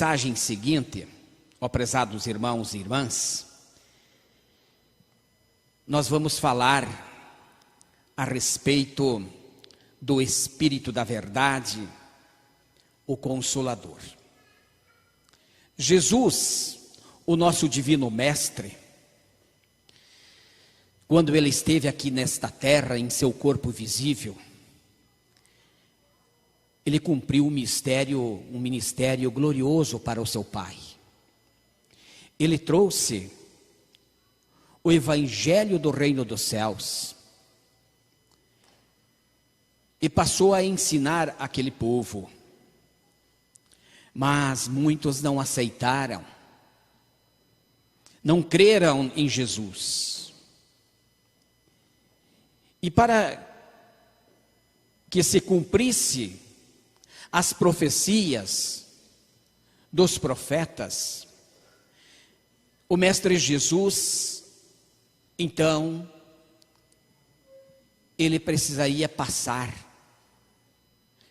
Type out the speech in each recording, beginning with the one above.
Mensagem seguinte, ó prezados irmãos e irmãs, nós vamos falar a respeito do Espírito da Verdade, o Consolador. Jesus, o nosso Divino Mestre, quando Ele esteve aqui nesta terra, em seu corpo visível, Ele cumpriu um ministério glorioso para o seu Pai. Ele trouxe o Evangelho do Reino dos Céus e passou a ensinar aquele povo. Mas muitos não aceitaram, não creram em Jesus. E para que se cumprisse as profecias dos profetas, o Mestre Jesus, então, ele precisaria passar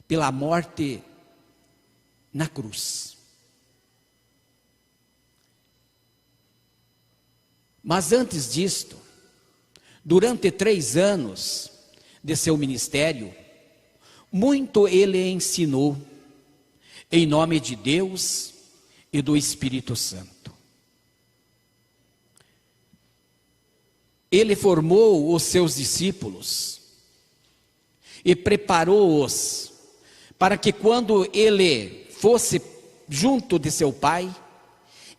pela morte na cruz. Mas antes disto, durante 3 anos de seu ministério, muito ele ensinou em nome de Deus e do Espírito Santo. Ele formou os seus discípulos e preparou-os para que quando ele fosse junto de seu Pai,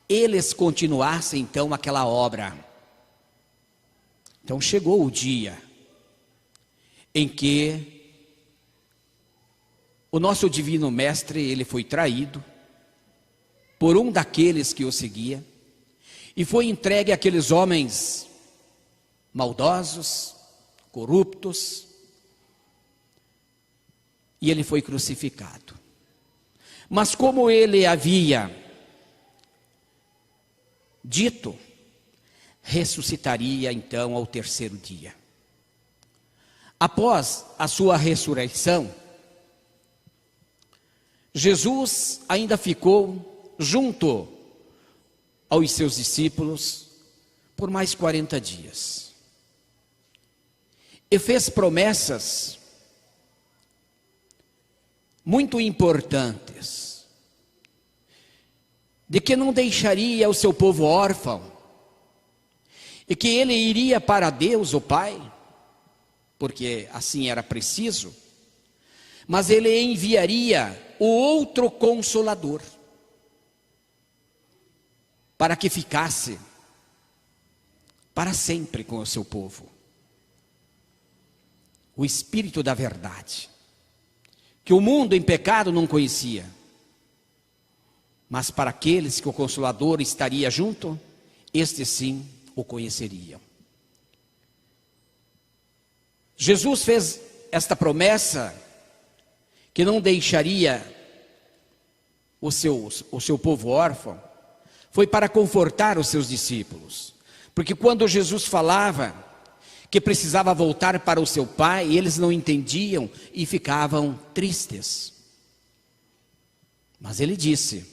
eles continuassem então aquela obra. Então chegou o dia em que o nosso Divino Mestre, ele foi traído por um daqueles que o seguia e foi entregue àqueles homens maldosos, corruptos, e ele foi crucificado. Mas como ele havia dito, ressuscitaria então ao 3º dia. Após a sua ressurreição, Jesus ainda ficou junto aos seus discípulos por mais 40 dias. E fez promessas muito importantes, de que não deixaria o seu povo órfão, e que ele iria para Deus, o Pai, porque assim era preciso, mas ele enviaria o outro Consolador, para que ficasse para sempre com o seu povo. O Espírito da Verdade, que o mundo em pecado não conhecia, mas para aqueles que o Consolador estaria junto, estes sim o conheceriam. Jesus fez esta promessa, que não deixaria o seu povo órfão, foi para confortar os seus discípulos. Porque quando Jesus falava que precisava voltar para o seu Pai, eles não entendiam e ficavam tristes. Mas ele disse: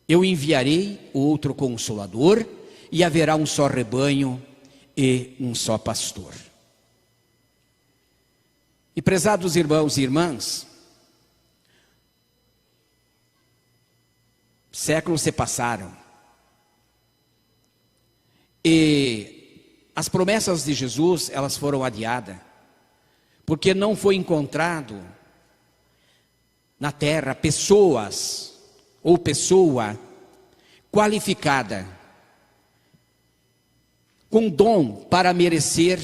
eu enviarei o outro Consolador, e haverá um só rebanho e um só pastor. E prezados irmãos e irmãs, séculos se passaram, e as promessas de Jesus, elas foram adiadas, porque não foi encontrado na terra pessoas, ou pessoa qualificada, com dom para merecer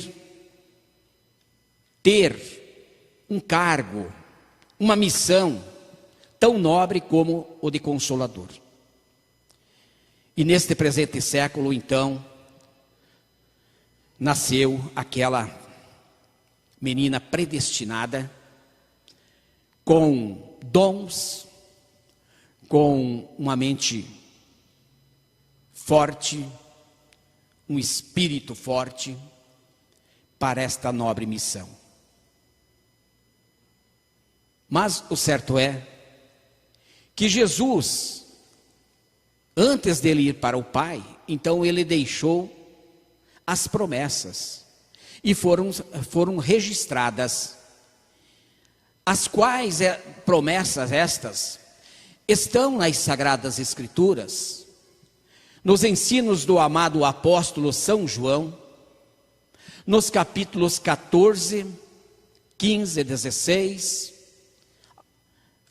ter um cargo, uma missão tão nobre como o de Consolador. E neste presente século, então, nasceu aquela menina predestinada, com dons, com uma mente forte, um espírito forte, para esta nobre missão. Mas o certo é que Jesus, antes dele ir para o Pai, então ele deixou as promessas e foram registradas, as quais promessas estas estão nas Sagradas Escrituras, nos ensinos do amado apóstolo São João, nos capítulos 14, 15, 16,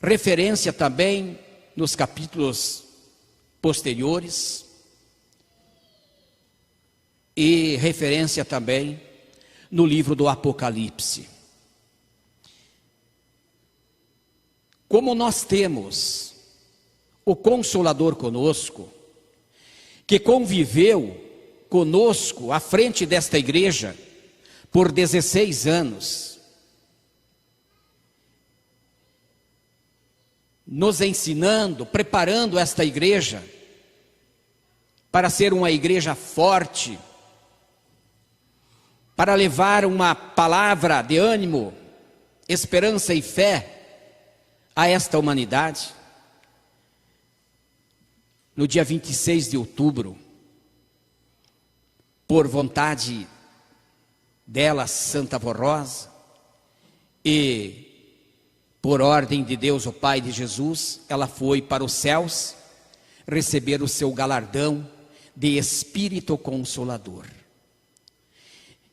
referência também nos capítulos posteriores, e referência também no livro do Apocalipse. Como nós temos o Consolador conosco, que conviveu conosco à frente desta igreja por 16 anos, nos ensinando, preparando esta igreja para ser uma igreja forte, para levar uma palavra de ânimo, esperança e fé a esta humanidade. No dia 26 de outubro, por vontade dela, Santa Vorrosa, e por ordem de Deus, o Pai de Jesus, ela foi para os céus receber o seu galardão de Espírito Consolador.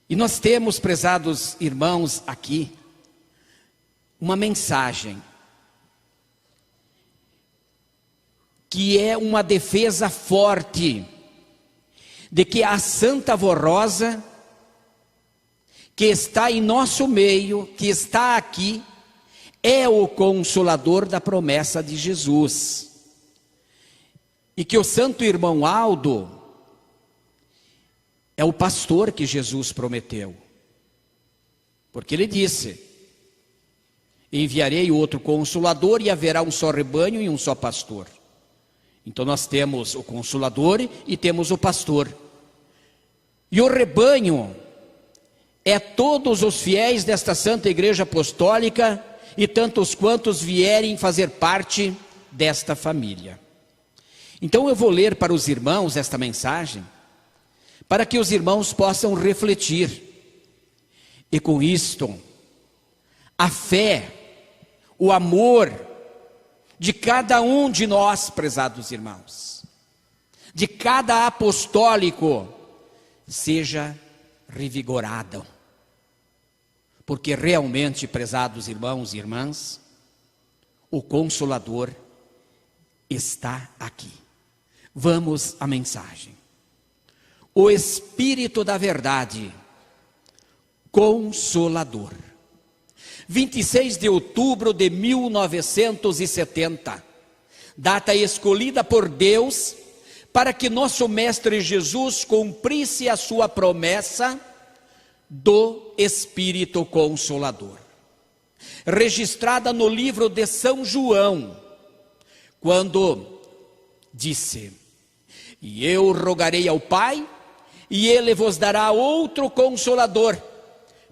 E nós temos, prezados irmãos, aqui uma mensagem que é uma defesa forte de que a Santa Vorrosa, que está em nosso meio, que está aqui, é o Consolador da promessa de Jesus. E que o santo irmão Aldo é o pastor que Jesus prometeu. Porque ele disse: enviarei outro Consolador e haverá um só rebanho e um só pastor. Então nós temos o Consolador e temos o pastor. E o rebanho é todos os fiéis desta Santa Igreja Apostólica e tantos quantos vierem fazer parte desta família. Então eu vou ler para os irmãos esta mensagem, para que os irmãos possam refletir. E com isto, a fé, o amor de cada um de nós, prezados irmãos, de cada apostólico, seja revigorado. Porque realmente, prezados irmãos e irmãs, o Consolador está aqui. Vamos à mensagem. O Espírito da Verdade, Consolador. 26 de outubro de 1970, data escolhida por Deus para que nosso Mestre Jesus cumprisse a sua promessa do Espírito Consolador, registrada no livro de São João, quando disse: e eu rogarei ao Pai, e Ele vos dará outro Consolador,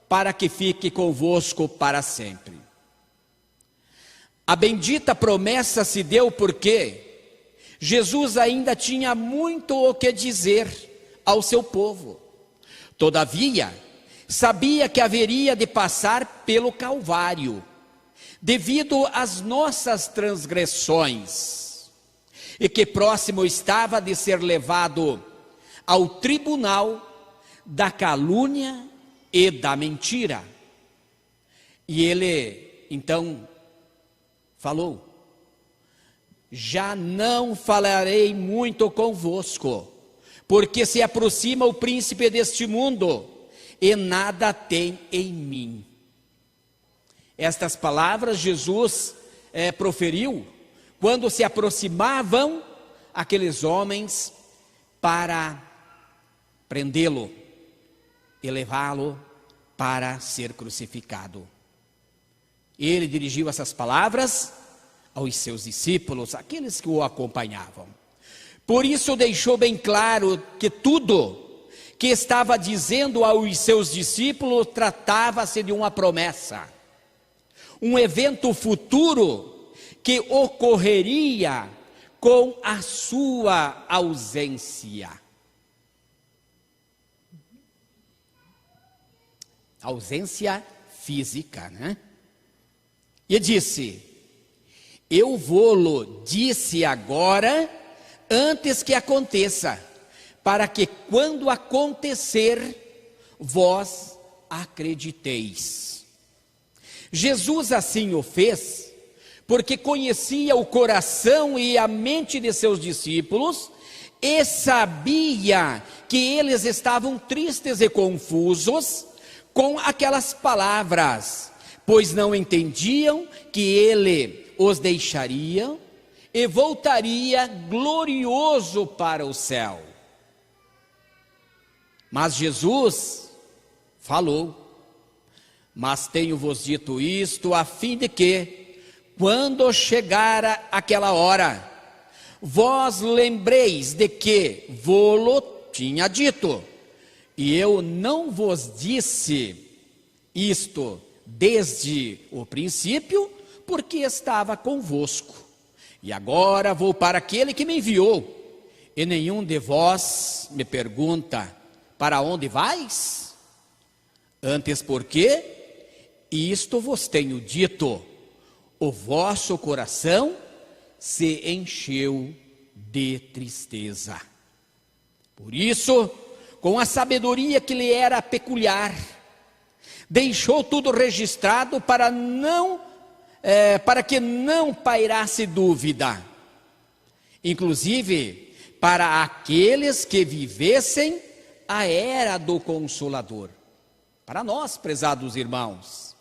para que fique convosco para sempre. A bendita promessa se deu porque Jesus ainda tinha muito o que dizer ao seu povo. Todavia, sabia que haveria de passar pelo Calvário, devido às nossas transgressões, e que próximo estava de ser levado ao tribunal da calúnia e da mentira. E ele então falou: já não falarei muito convosco, porque se aproxima o príncipe deste mundo, e nada tem em mim. Estas palavras Jesus proferiu quando se aproximavam aqueles homens para prendê-lo e levá-lo para ser crucificado. Ele dirigiu essas palavras aos seus discípulos, aqueles que o acompanhavam. Por isso deixou bem claro que tudo que estava dizendo aos seus discípulos tratava-se de uma promessa, um evento futuro que ocorreria com a sua ausência. Ausência física, né? E disse: eu vô-lo disse agora, antes que aconteça, para que quando acontecer, vós acrediteis. Jesus assim o fez, porque conhecia o coração e a mente de seus discípulos, e sabia que eles estavam tristes e confusos com aquelas palavras, pois não entendiam que ele os deixaria e voltaria glorioso para o céu. Mas Jesus falou: mas tenho-vos dito isto a fim de que, quando chegar aquela hora, vós lembreis de que vô-lo tinha dito. E eu não vos disse isto desde o princípio, porque estava convosco. E agora vou para aquele que me enviou, e nenhum de vós me pergunta: para onde vais? Antes porque isto vos tenho dito, o vosso coração se encheu de tristeza. Por isso, com a sabedoria que lhe era peculiar, deixou tudo registrado para que não pairasse dúvida, inclusive para aqueles que vivessem a era do Consolador, para nós, prezados irmãos.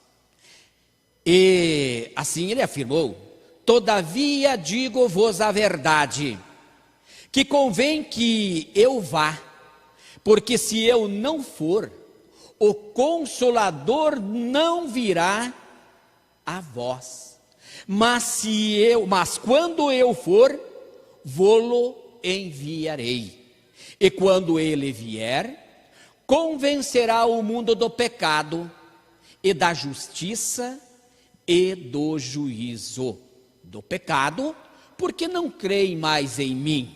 E assim ele afirmou: todavia digo-vos a verdade, que convém que eu vá, porque se eu não for, o Consolador não virá a vós. Mas quando eu for, vô-lo enviarei. E quando ele vier, convencerá o mundo do pecado e da justiça e do juízo. Do pecado, porque não creem mais em mim.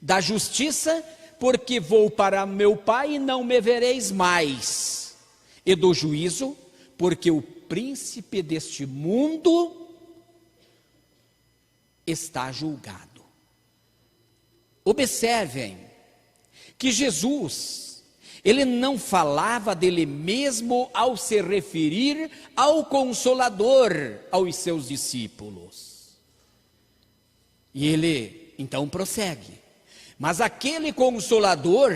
Da justiça, porque vou para meu Pai e não me vereis mais. E do juízo, porque o príncipe deste mundo está julgado. Observem que Jesus, ele não falava dele mesmo ao se referir ao Consolador aos seus discípulos. E ele então prossegue: mas aquele Consolador,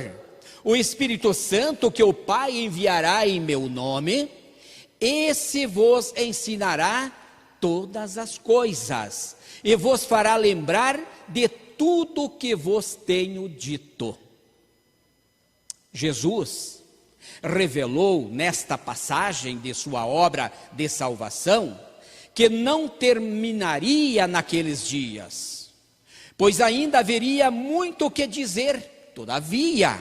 o Espírito Santo, que o Pai enviará em meu nome, esse vos ensinará todas as coisas, e vos fará lembrar de tudo que vos tenho dito. Jesus revelou nesta passagem de sua obra de salvação que não terminaria naqueles dias, pois ainda haveria muito o que dizer. Todavia,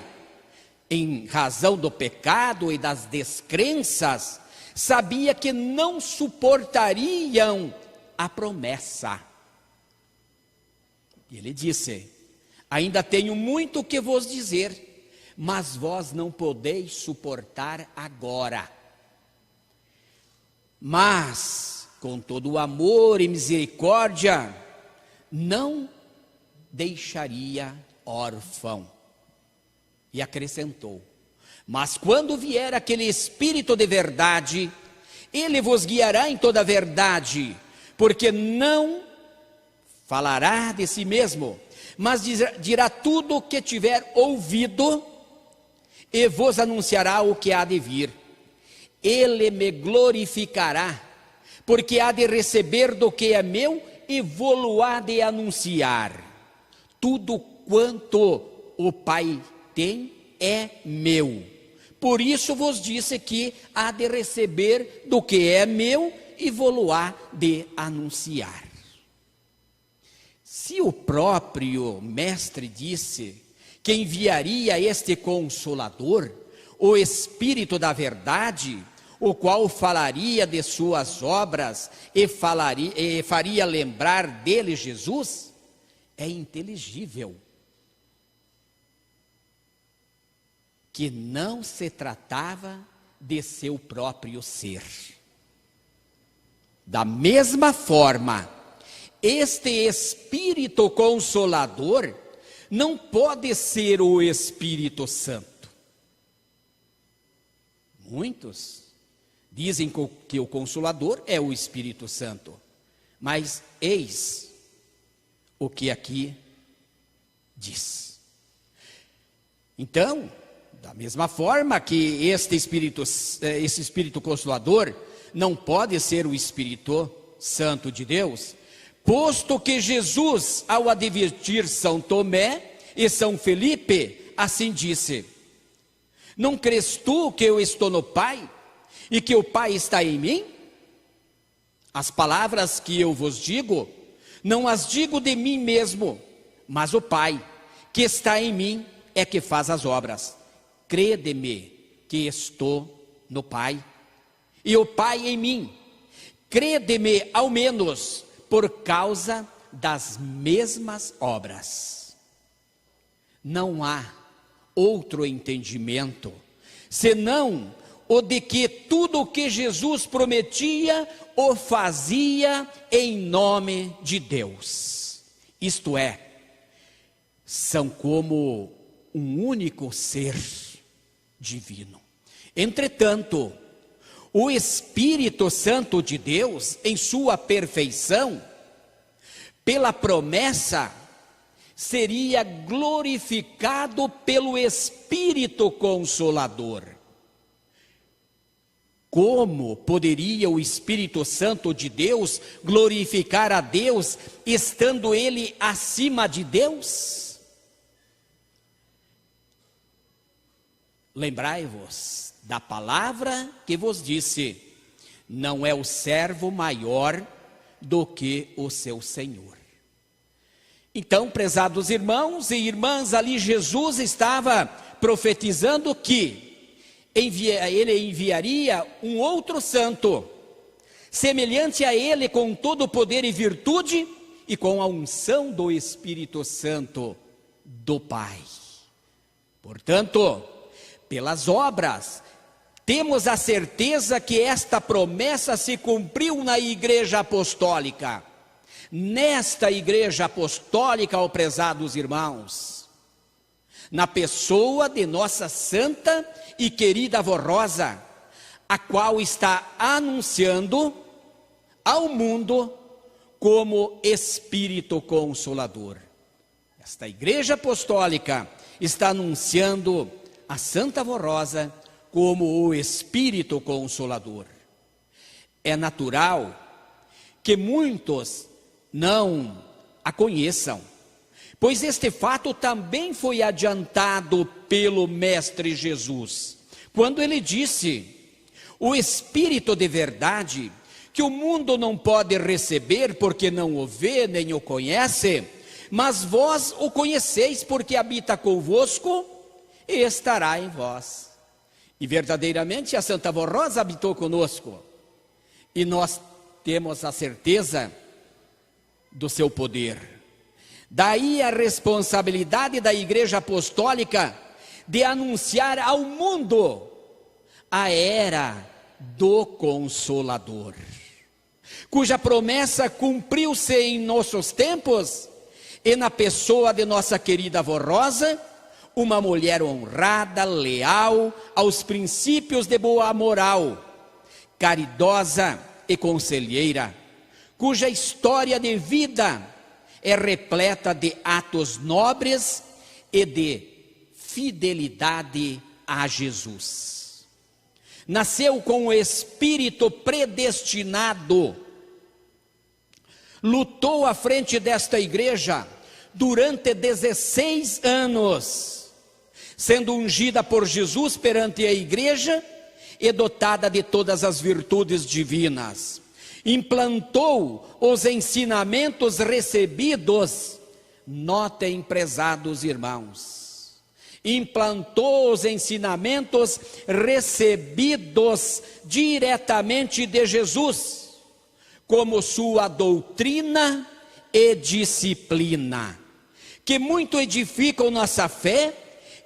em razão do pecado e das descrenças, sabia que não suportariam a promessa. E ele disse: ainda tenho muito o que vos dizer, mas vós não podeis suportar agora. Mas, com todo o amor e misericórdia, não deixaria órfão. E acrescentou: mas quando vier aquele Espírito de verdade, ele vos guiará em toda a verdade, porque não falará de si mesmo, mas dirá tudo o que tiver ouvido, e vos anunciará o que há de vir. Ele me glorificará, porque há de receber do que é meu, e vô-lo há de anunciar. Tudo quanto o Pai tem é meu. Por isso vos disse que há de receber do que é meu, e vô-lo há de anunciar. Se o próprio Mestre disse que enviaria este Consolador, o Espírito da verdade, o qual falaria de suas obras e faria lembrar dele Jesus, é inteligível que não se tratava de seu próprio ser. Da mesma forma, este Espírito Consolador não pode ser o Espírito Santo. Muitos dizem que o Consolador é o Espírito Santo, mas eis o que aqui diz. Então, da mesma forma que esse Espírito Consolador não pode ser o Espírito Santo de Deus, posto que Jesus, ao advertir São Tomé e São Felipe, assim disse: não crês tu que eu estou no Pai e que o Pai está em mim? As palavras que eu vos digo, não as digo de mim mesmo, mas o Pai que está em mim é que faz as obras. Crede-me que estou no Pai e o Pai em mim. Crede-me ao menos por causa das mesmas obras. Não há outro entendimento senão o de que tudo o que Jesus prometia o fazia em nome de Deus. Isto é, são como um único ser divino. Entretanto, o Espírito Santo de Deus, em sua perfeição, pela promessa, seria glorificado pelo Espírito Consolador. Como poderia o Espírito Santo de Deus glorificar a Deus, estando ele acima de Deus? Lembrai-vos da palavra que vos disse: não é o servo maior do que o seu Senhor. Então, prezados irmãos e irmãs, ali Jesus estava profetizando que ele enviaria um outro santo, semelhante a ele, com todo o poder e virtude, e com a unção do Espírito Santo do Pai. Portanto, pelas obras, temos a certeza que esta promessa se cumpriu na Igreja Apostólica. Nesta Igreja Apostólica, ó prezados irmãos, na pessoa de nossa santa e querida avó Rosa, a qual está anunciando ao mundo como Espírito Consolador. Esta Igreja Apostólica está anunciando a Santa Avó Rosa como o Espírito Consolador. É natural que muitos não a conheçam, pois este fato também foi adiantado pelo Mestre Jesus, quando ele disse: o Espírito de verdade, que o mundo não pode receber porque não o vê nem o conhece, mas vós o conheceis porque habita convosco e estará em vós. E verdadeiramente a Santa Avó Rosa habitou conosco, e nós temos a certeza do seu poder. Daí a responsabilidade da Igreja Apostólica de anunciar ao mundo a era do Consolador, cuja promessa cumpriu-se em nossos tempos, e na pessoa de nossa querida Avó Rosa, uma mulher honrada, leal aos princípios de boa moral, caridosa e conselheira, cuja história de vida é repleta de atos nobres e de fidelidade a Jesus. Nasceu com o espírito predestinado, lutou à frente desta igreja durante 16 anos, sendo ungida por Jesus perante a igreja e dotada de todas as virtudes divinas. Implantou os ensinamentos recebidos, notem, prezados irmãos, implantou os ensinamentos recebidos diretamente de Jesus, como sua doutrina e disciplina, que muito edificam nossa fé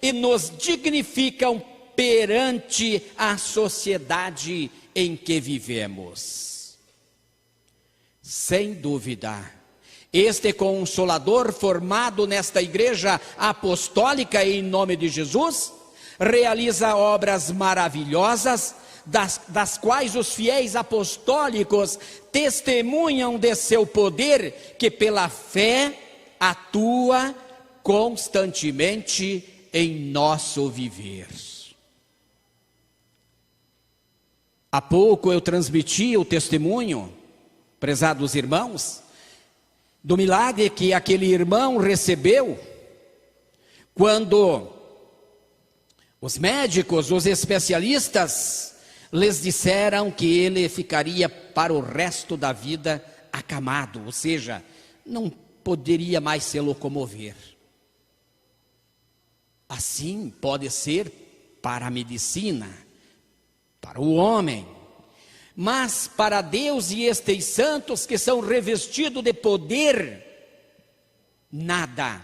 e nos dignificam perante a sociedade em que vivemos. Sem dúvida, este Consolador formado nesta igreja apostólica em nome de Jesus, realiza obras maravilhosas, das quais os fiéis apostólicos testemunham de seu poder, que pela fé atua constantemente em nosso viver. Há pouco eu transmiti o testemunho, prezados irmãos, do milagre que aquele irmão recebeu quando os médicos, os especialistas, lhes disseram que ele ficaria para o resto da vida acamado, ou seja, não poderia mais se locomover. Assim pode ser para a medicina, para o homem, mas para Deus e estes santos que são revestidos de poder, nada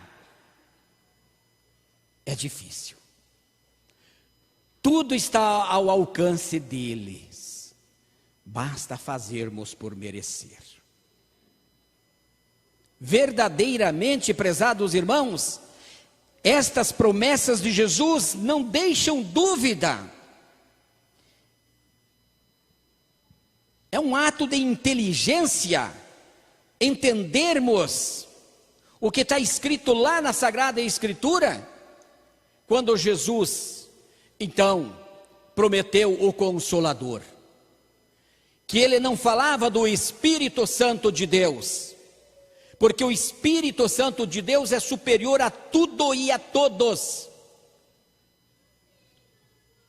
é difícil. Tudo está ao alcance deles, basta fazermos por merecer. Verdadeiramente, prezados irmãos, estas promessas de Jesus não deixam dúvida. É um ato de inteligência entendermos o que está escrito lá na Sagrada Escritura, quando Jesus, então, prometeu o Consolador, que ele não falava do Espírito Santo de Deus, porque o Espírito Santo de Deus é superior a tudo e a todos.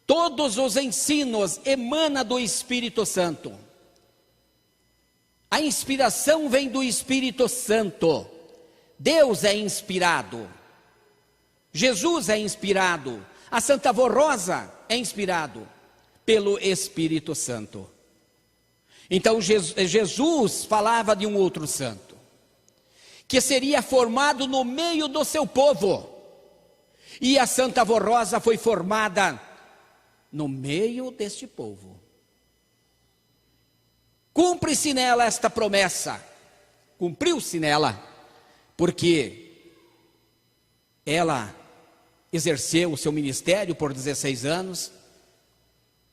Todos os ensinos emanam do Espírito Santo. A inspiração vem do Espírito Santo. Deus é inspirado. Jesus é inspirado. A Santa Avó Rosa é inspirado pelo Espírito Santo. Então Jesus falava de um outro santo, que seria formado no meio do seu povo. E a Santa Avó Rosa foi formada no meio deste povo. Cumpre-se nela esta promessa, cumpriu-se nela, porque ela exerceu o seu ministério por 16 anos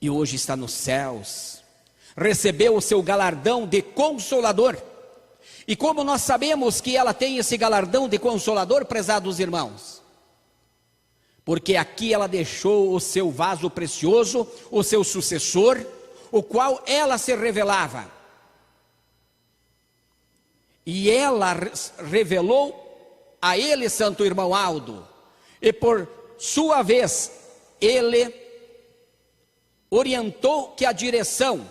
e hoje está nos céus, recebeu o seu galardão de Consolador. E como nós sabemos que ela tem esse galardão de Consolador, prezados irmãos? Porque aqui ela deixou o seu vaso precioso, o seu sucessor, o qual ela se revelava. E ela revelou a ele, Santo Irmão Aldo, e por sua vez, ele orientou que a direção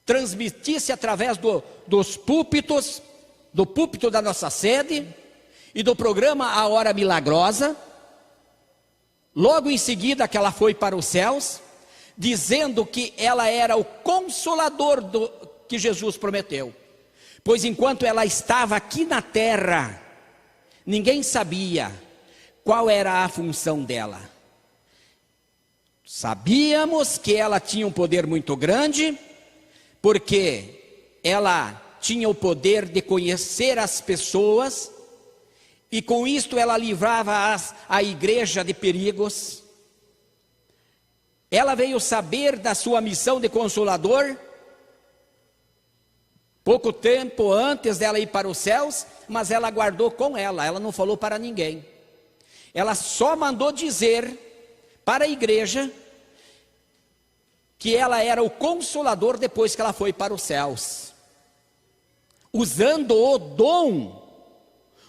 transmitisse através dos púlpitos, do púlpito da nossa sede e do programa A Hora Milagrosa. Logo em seguida que ela foi para os céus, dizendo que ela era o Consolador que Jesus prometeu. Pois enquanto ela estava aqui na terra, ninguém sabia qual era a função dela. Sabíamos que ela tinha um poder muito grande, porque ela tinha o poder de conhecer as pessoas, e com isto ela livrava a igreja de perigos. Ela veio saber da sua missão de Consolador pouco tempo antes dela ir para os céus, mas ela guardou com ela não falou para ninguém. Ela só mandou dizer para a igreja que ela era o Consolador depois que ela foi para os céus, usando o dom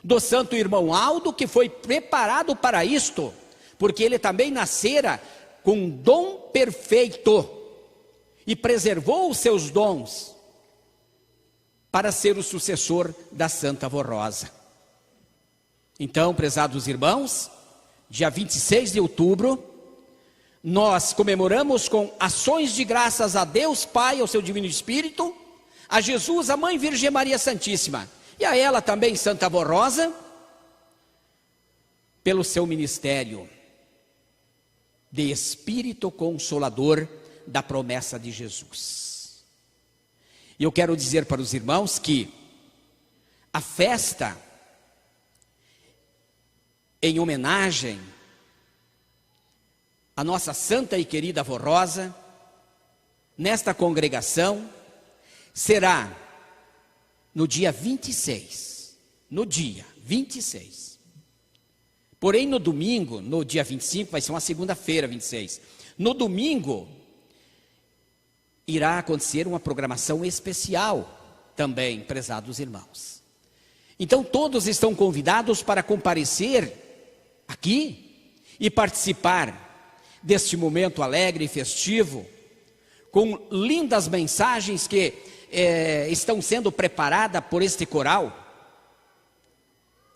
do Santo Irmão Aldo, que foi preparado para isto, porque ele também nascera com um dom perfeito e preservou os seus dons para ser o sucessor da Santa Avó Rosa. Então, prezados irmãos, dia 26 de outubro, nós comemoramos com ações de graças a Deus Pai, ao seu Divino Espírito, a Jesus, a Mãe Virgem Maria Santíssima, e a ela também, Santa Avó Rosa, pelo seu ministério de Espírito Consolador da promessa de Jesus. E eu quero dizer para os irmãos que a festa em homenagem à nossa santa e querida Avó Rosa, nesta congregação, será no dia 26, no dia 26. Porém, no domingo, no dia 25, vai ser uma segunda-feira, 26. No domingo, irá acontecer uma programação especial também, prezados irmãos. Então, todos estão convidados para comparecer aqui e participar deste momento alegre e festivo, com lindas mensagens que estão sendo preparadas por este coral,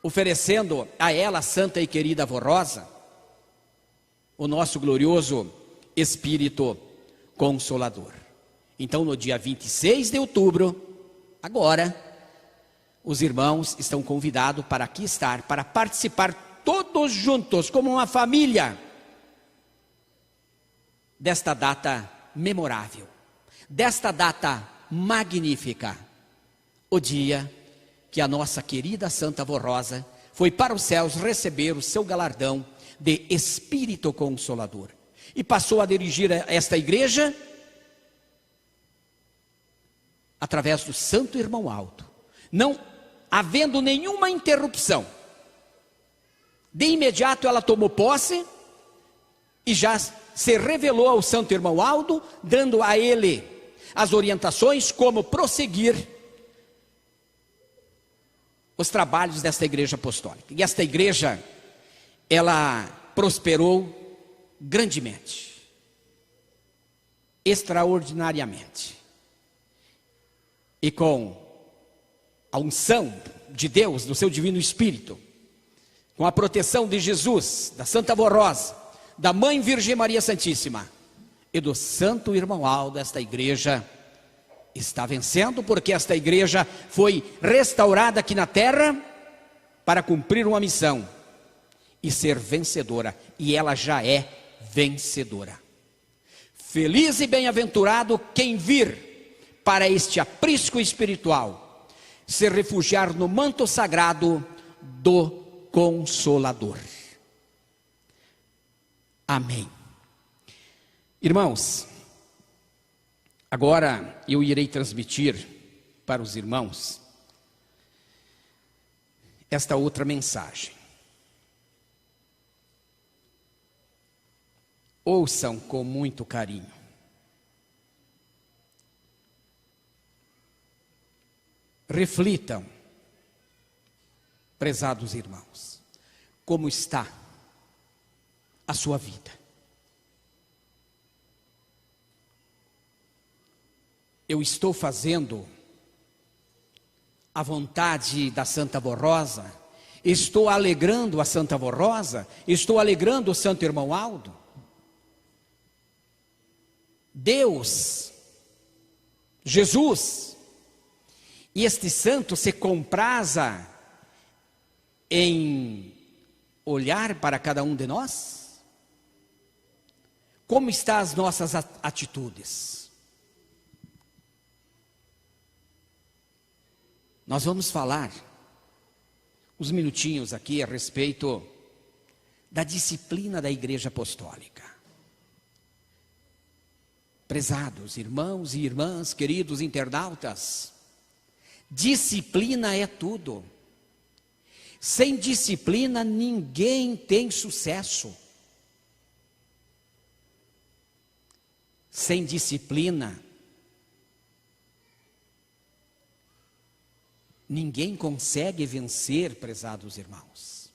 oferecendo a ela, santa e querida Avó Rosa, o nosso glorioso Espírito Consolador. Então, no dia 26 de outubro, agora, os irmãos estão convidados para aqui estar, para participar todos juntos, como uma família, desta data memorável, desta data magnífica, o dia que a nossa querida Santa Avó Rosa foi para os céus receber o seu galardão de Espírito Consolador. E passou a dirigir esta igreja através do Santo Irmão Aldo, não havendo nenhuma interrupção. De imediato ela tomou posse e já se revelou ao Santo Irmão Aldo, dando a ele as orientações como prosseguir os trabalhos desta igreja apostólica. E esta igreja, ela prosperou grandemente, extraordinariamente, e com a unção de Deus, do seu Divino Espírito, com a proteção de Jesus, da Santa Avó Rosa, da Mãe Virgem Maria Santíssima e do Santo Irmão Aldo, esta igreja está vencendo, porque esta igreja foi restaurada aqui na terra para cumprir uma missão e ser vencedora, e ela já é vencedora. Feliz e bem-aventurado quem vir para este aprisco espiritual, se refugiar no manto sagrado do Consolador. Amém. Irmãos, agora eu irei transmitir para os irmãos esta outra mensagem. Ouçam com muito carinho. Reflitam, prezados irmãos, como está a sua vida. Eu estou fazendo a vontade da Santa Avó Rosa, estou alegrando a Santa Avó Rosa, estou alegrando o Santo Irmão Aldo. Deus, Jesus, e este santo se compraza em olhar para cada um de nós? Como estão as nossas atitudes? Nós vamos falar uns minutinhos aqui a respeito da disciplina da Igreja Apostólica. Prezados irmãos e irmãs, queridos internautas, disciplina é tudo. Sem disciplina ninguém tem sucesso. Sem disciplina ninguém consegue vencer, prezados irmãos.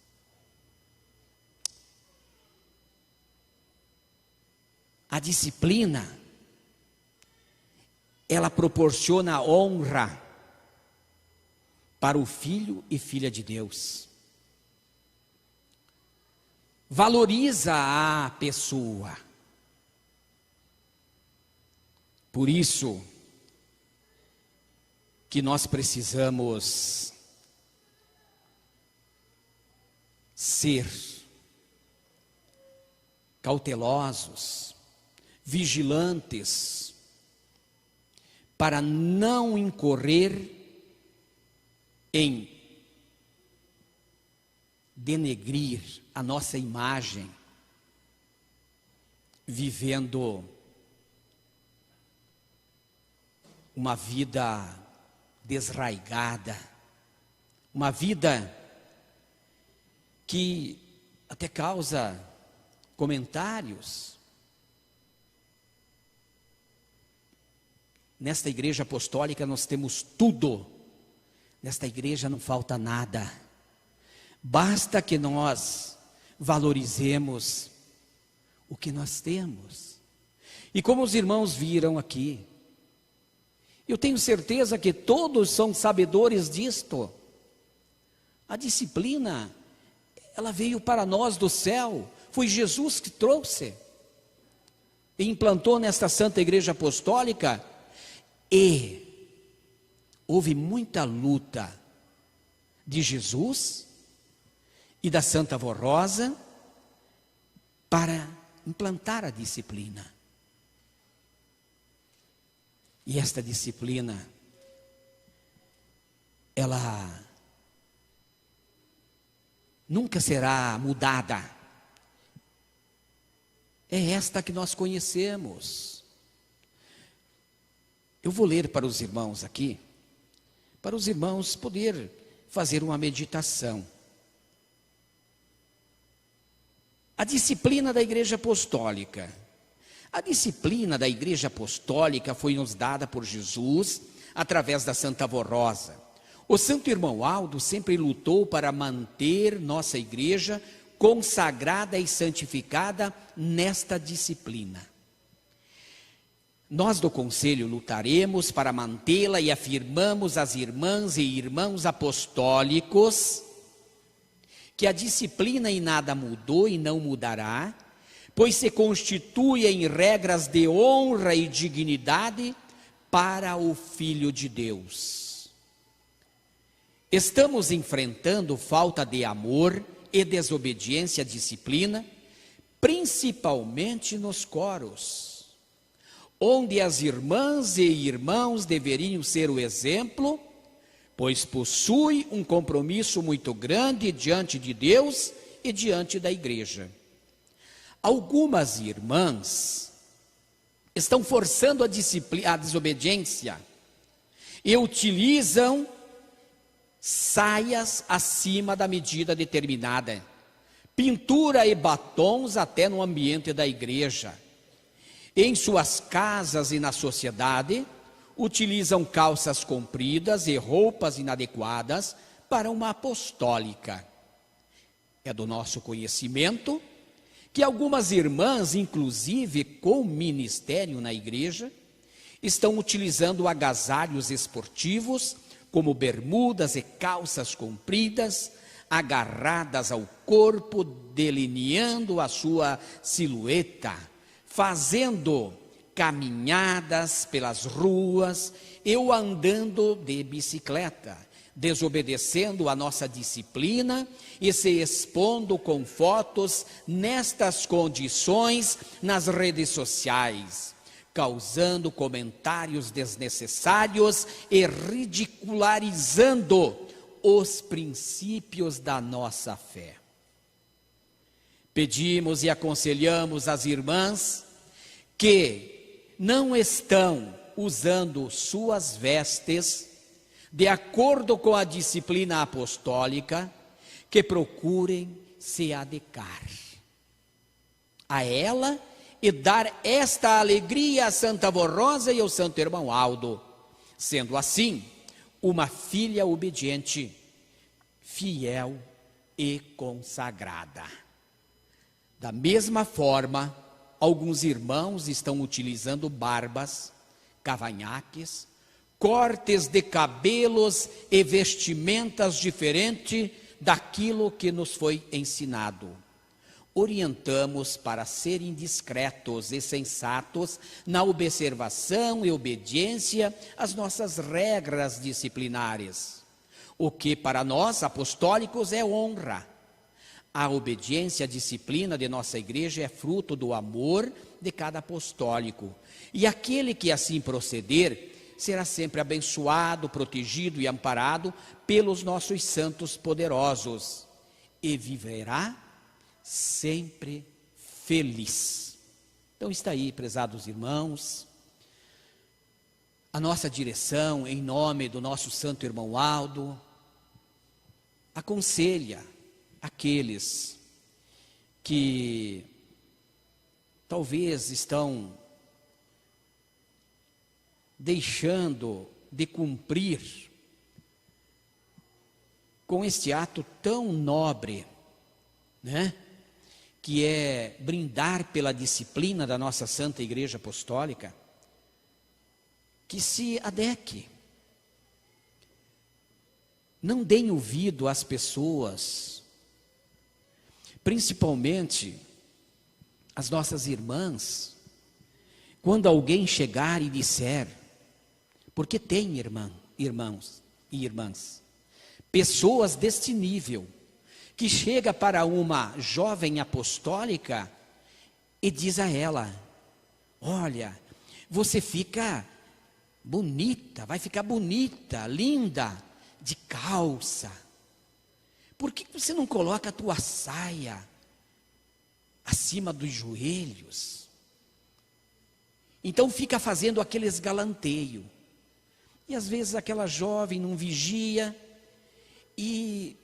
A disciplina, ela proporciona honra para o filho e filha de Deus. valoriza a pessoa. Por isso que nós precisamos ser cautelosos, vigilantes, para não incorrer em denegrir a nossa imagem, vivendo uma vida desraigada, uma vida que até causa comentários. Nesta igreja apostólica nós temos tudo, nesta igreja não falta nada, basta que nós valorizemos o que nós temos. E como os irmãos viram aqui, eu tenho certeza que todos são sabedores disto. A disciplina, ela veio para nós do céu, foi Jesus que trouxe e implantou nesta Santa Igreja Apostólica, e houve muita luta de Jesus e da Santa Vó Rosa para implantar a disciplina. E esta disciplina, ela nunca será mudada. É esta que nós conhecemos. Eu vou ler para os irmãos aqui, para os irmãos poder fazer uma meditação. A disciplina da Igreja Apostólica. A disciplina da Igreja Apostólica foi nos dada por Jesus através da Santa Vó Rosa. O Santo Irmão Aldo sempre lutou para manter nossa igreja consagrada e santificada nesta disciplina. Nós do Conselho lutaremos para mantê-la e afirmamos às irmãs e irmãos apostólicos que a disciplina em nada mudou e não mudará, pois se constitui em regras de honra e dignidade para o Filho de Deus. Estamos enfrentando falta de amor e desobediência à disciplina, principalmente nos coros, onde as irmãs e irmãos deveriam ser o exemplo, pois possui um compromisso muito grande diante de Deus e diante da igreja. Algumas irmãs estão forçando a desobediência e utilizam saias acima da medida determinada, pintura e batons até no ambiente da igreja. Em suas casas e na sociedade, utilizam calças compridas e roupas inadequadas para uma apostólica. É do nosso conhecimento que algumas irmãs, inclusive com ministério na igreja, estão utilizando agasalhos esportivos, como bermudas e calças compridas, agarradas ao corpo, delineando a sua silhueta, fazendo caminhadas pelas ruas, ou andando de bicicleta, desobedecendo a nossa disciplina e se expondo com fotos nestas condições nas redes sociais, causando comentários desnecessários e ridicularizando os princípios da nossa fé. Pedimos e aconselhamos as irmãs que não estão usando suas vestes de acordo com a disciplina apostólica, que procurem se adequar a ela e dar esta alegria à Santa Vó Rosa e ao Santo Irmão Aldo, sendo assim uma filha obediente, fiel e consagrada. Da mesma forma, alguns irmãos estão utilizando barbas, cavanhaques, cortes de cabelos e vestimentas diferentes daquilo que nos foi ensinado. orientamos para serem discretos e sensatos na observação e obediência às nossas regras disciplinares, o que para nós apostólicos é honra. A obediência à disciplina de nossa igreja é fruto do amor de cada apostólico, e aquele que assim proceder será sempre abençoado, protegido e amparado pelos nossos santos poderosos, e viverá sempre feliz. Então está aí, prezados irmãos, a nossa direção, em nome do nosso santo irmão Aldo, aconselha aqueles que talvez estão deixando de cumprir com este ato tão nobre, né? Que é brindar pela disciplina da nossa Santa Igreja Apostólica, que se adeque. Não deem ouvido às pessoas, principalmente as nossas irmãs, quando alguém chegar e disser, porque tem irmãos e irmãs, pessoas deste nível, que chega para uma jovem apostólica e diz a ela: olha, você fica bonita, vai ficar bonita, linda, de calça. Por que você não coloca a tua saia acima dos joelhos? Então fica fazendo aqueles galanteio. E às vezes aquela jovem não vigia e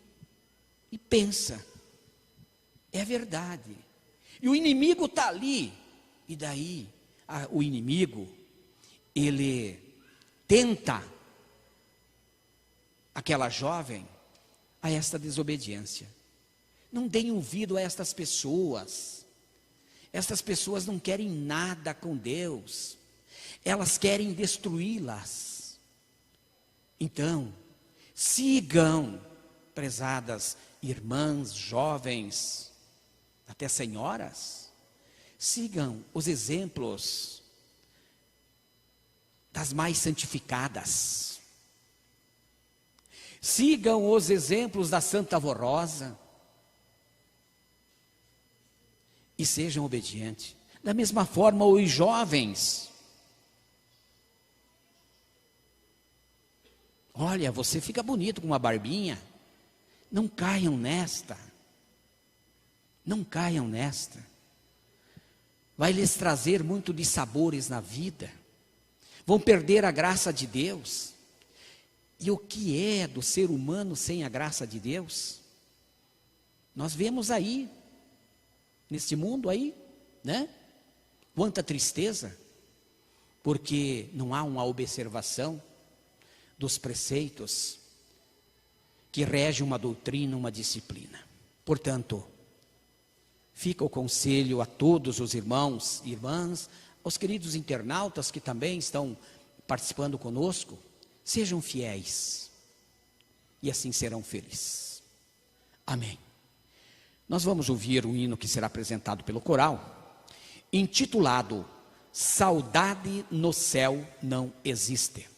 pensa, é verdade. E o inimigo está ali. E daí o inimigo, ele tenta aquela jovem a esta desobediência. Não deem ouvido a estas pessoas. Estas pessoas não querem nada com Deus. Elas querem destruí-las. Então, sigam, prezadas irmãs, jovens, até senhoras, sigam os exemplos das mais santificadas. Sigam os exemplos da Santa Avó Rosa e sejam obedientes. Da mesma forma, os jovens. Olha, você fica bonito com uma barbinha. Não caiam nesta. Não caiam nesta. Vai lhes trazer muito de sabores na vida. Vão perder a graça de Deus. E o que é do ser humano sem a graça de Deus? Nós vemos aí, neste mundo aí, né? Quanta tristeza, porque não há uma observação dos preceitos que rege uma doutrina, uma disciplina. Portanto, fica o conselho a todos os irmãos e irmãs, aos queridos internautas que também estão participando conosco, sejam fiéis e assim serão felizes. Amém. Nós vamos ouvir o hino que será apresentado pelo coral, intitulado Saudade no Céu Não Existe.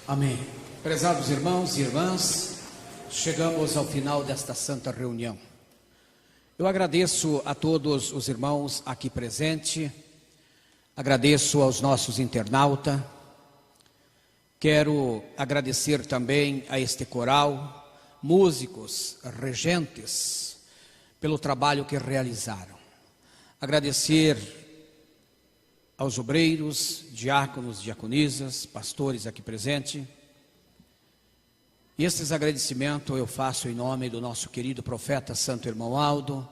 Amém. Prezados irmãos e irmãs, chegamos ao final desta santa reunião. Eu agradeço a todos os irmãos aqui presentes, agradeço aos nossos internautas, quero agradecer também a este coral, músicos, regentes, pelo trabalho que realizaram. Agradecer aos obreiros, diáconos, diaconisas, pastores aqui presentes. E esses agradecimentos eu faço em nome do nosso querido profeta Santo Irmão Aldo,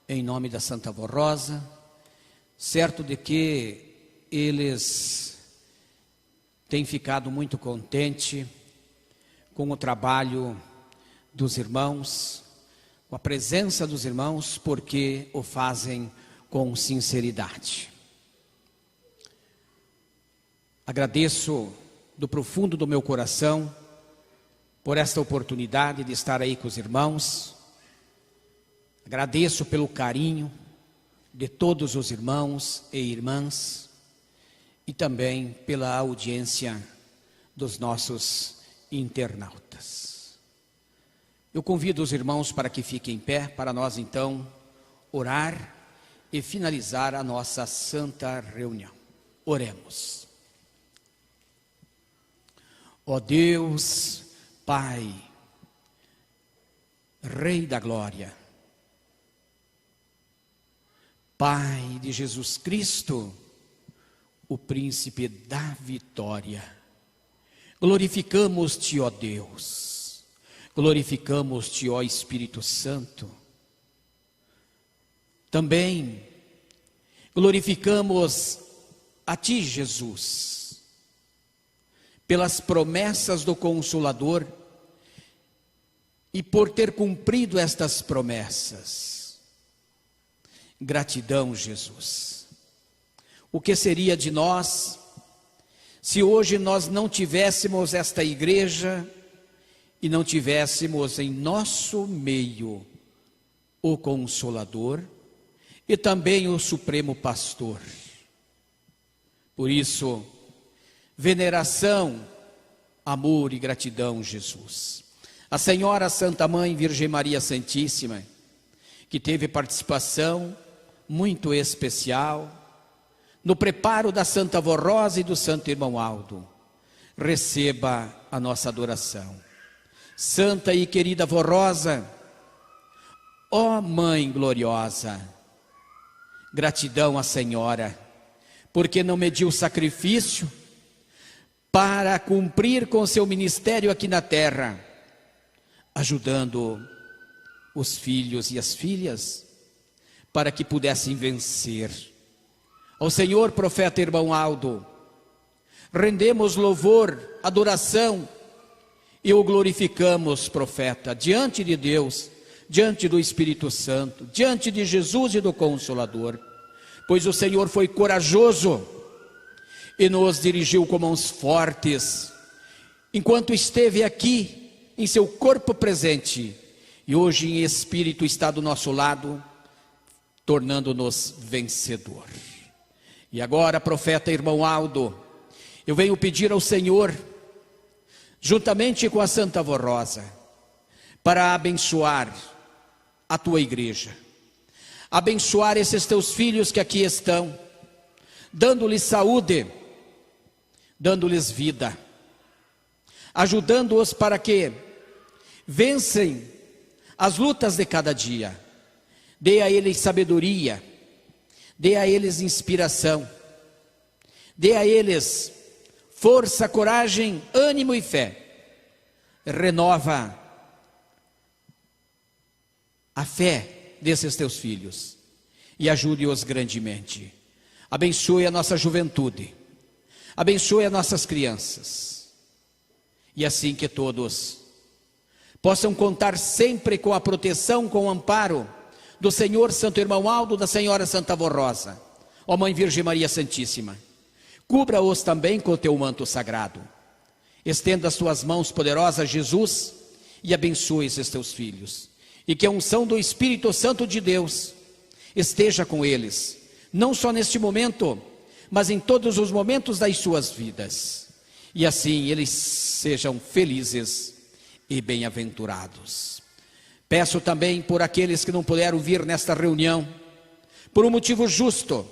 em nome da Santa Avó Rosa, certo de que eles têm ficado muito contentes com o trabalho dos irmãos, com a presença dos irmãos, porque o fazem com sinceridade. Agradeço do profundo do meu coração por esta oportunidade de estar aí com os irmãos. Agradeço pelo carinho de todos os irmãos e irmãs e também pela audiência dos nossos internautas. Eu convido os irmãos para que fiquem em pé, para nós então orar e finalizar a nossa santa reunião. Oremos. Ó Deus, Pai, Rei da Glória, Pai de Jesus Cristo, o Príncipe da Vitória, glorificamos-te, ó Deus, glorificamos-te, ó Espírito Santo, também glorificamos a Ti, Jesus, pelas promessas do Consolador e por ter cumprido estas promessas. Gratidão, Jesus. O que seria de nós se hoje nós não tivéssemos esta igreja e não tivéssemos em nosso meio o Consolador e também o Supremo Pastor? Por isso, veneração, amor e gratidão, Jesus. A Senhora Santa Mãe Virgem Maria Santíssima, que teve participação muito especial no preparo da Santa Avó Rosa e do Santo Irmão Aldo, receba a nossa adoração. Santa e querida Avó Rosa, ó Mãe gloriosa, gratidão à Senhora, porque não mediu sacrifício para cumprir com seu ministério aqui na terra, ajudando os filhos e as filhas, para que pudessem vencer. Ao Senhor profeta Irmão Aldo, rendemos louvor, adoração, e o glorificamos, profeta, diante de Deus, diante do Espírito Santo, diante de Jesus e do Consolador, pois o Senhor foi corajoso e nos dirigiu com mãos fortes, enquanto esteve aqui em seu corpo presente, e hoje em espírito está do nosso lado, tornando-nos vencedor. E agora, profeta irmão Aldo, eu venho pedir ao Senhor, juntamente com a Santa Avó Rosa, para abençoar a tua igreja, abençoar esses teus filhos que aqui estão, dando-lhes saúde, dando-lhes vida, ajudando-os para que vencem as lutas de cada dia. Dê a eles sabedoria, dê a eles inspiração, dê a eles força, coragem, ânimo e fé. Renova a fé desses teus filhos e ajude-os grandemente. Abençoe a nossa juventude, abençoe as nossas crianças, e assim que todos possam contar sempre com a proteção, com o amparo do Senhor Santo Irmão Aldo, da Senhora Santa Avó Rosa, ó Mãe Virgem Maria Santíssima. Cubra-os também com o teu manto sagrado. Estenda as tuas mãos poderosas, Jesus, e abençoe esses teus filhos. E que a unção do Espírito Santo de Deus esteja com eles, não só neste momento, mas em todos os momentos das suas vidas. E assim eles sejam felizes e bem-aventurados. Peço também por aqueles que não puderam vir nesta reunião, por um motivo justo,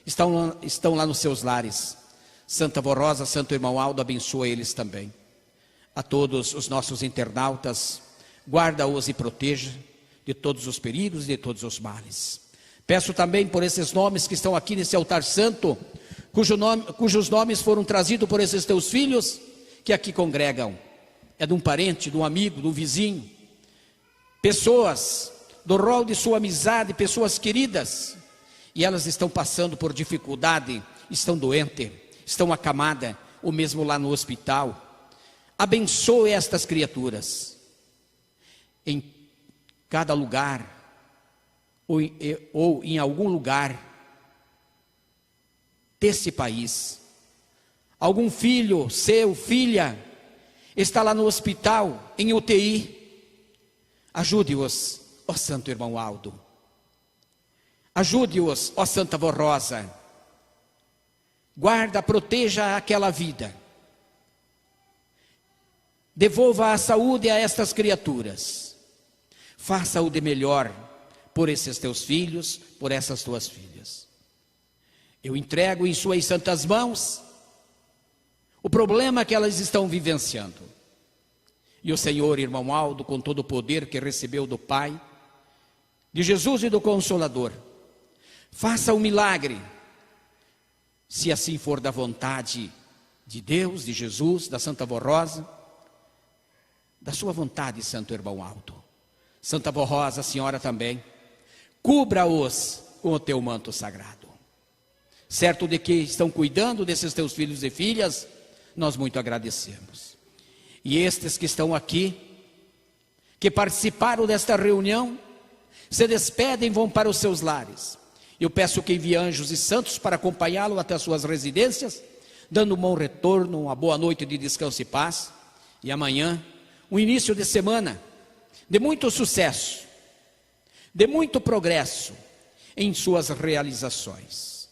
estão lá nos seus lares. Santa Avó Rosa, Santo Irmão Aldo, abençoa eles também. A todos os nossos internautas, guarda-os e proteja de todos os perigos e de todos os males. Peço também por esses nomes que estão aqui nesse altar santo, cujos nomes foram trazidos por esses teus filhos, que aqui congregam. É de um parente, de um amigo, de um vizinho. Pessoas do rol de sua amizade, pessoas queridas, e elas estão passando por dificuldade, estão doentes, estão acamadas, ou mesmo lá no hospital. Abençoe estas criaturas, em cada lugar, ou em algum lugar desse país. Algum filho seu, filha, está lá no hospital, em UTI, ajude-os, ó Santo Irmão Aldo. Ajude-os, ó Santa Avó Rosa. Guarda, proteja aquela vida. Devolva a saúde a estas criaturas. Faça o de melhor por esses teus filhos, por essas tuas filhas. Eu entrego em suas santas mãos o problema que elas estão vivenciando. E o Senhor, irmão Aldo, com todo o poder que recebeu do Pai, de Jesus e do Consolador, faça um milagre, se assim for da vontade de Deus, de Jesus, da Santa Avó Rosa, da sua vontade, Santo Irmão Aldo. Santa Avó Rosa, a senhora também, cubra-os com o teu manto sagrado. Certo de que estão cuidando desses teus filhos e filhas, nós muito agradecemos. E estes que estão aqui, que participaram desta reunião, se despedem e vão para os seus lares. Eu peço que envie anjos e santos para acompanhá-lo até as suas residências, dando um bom retorno, uma boa noite de descanso e paz. E amanhã, um início de semana de muito sucesso, de muito progresso em suas realizações.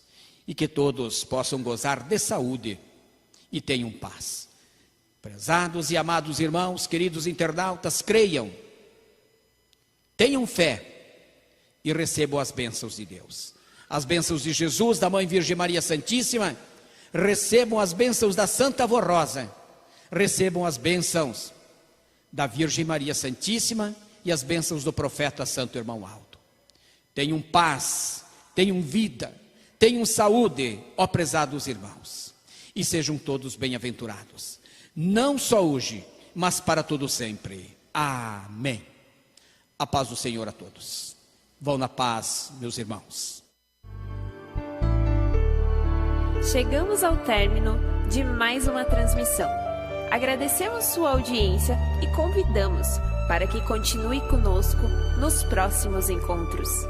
E que todos possam gozar de saúde e tenham paz. Prezados e amados irmãos, queridos internautas, creiam, tenham fé e recebam as bênçãos de Deus. As bênçãos de Jesus, da Mãe Virgem Maria Santíssima, recebam as bênçãos da Santa Avó Rosa, recebam as bênçãos da Virgem Maria Santíssima e as bênçãos do profeta Santo Irmão Aldo. Tenham paz, tenham vida, tenham saúde, ó prezados irmãos, e sejam todos bem-aventurados, não só hoje, mas para todo sempre. Amém. A paz do Senhor a todos. Vão na paz, meus irmãos. Chegamos ao término de mais uma transmissão. Agradecemos sua audiência e convidamos para que continue conosco nos próximos encontros.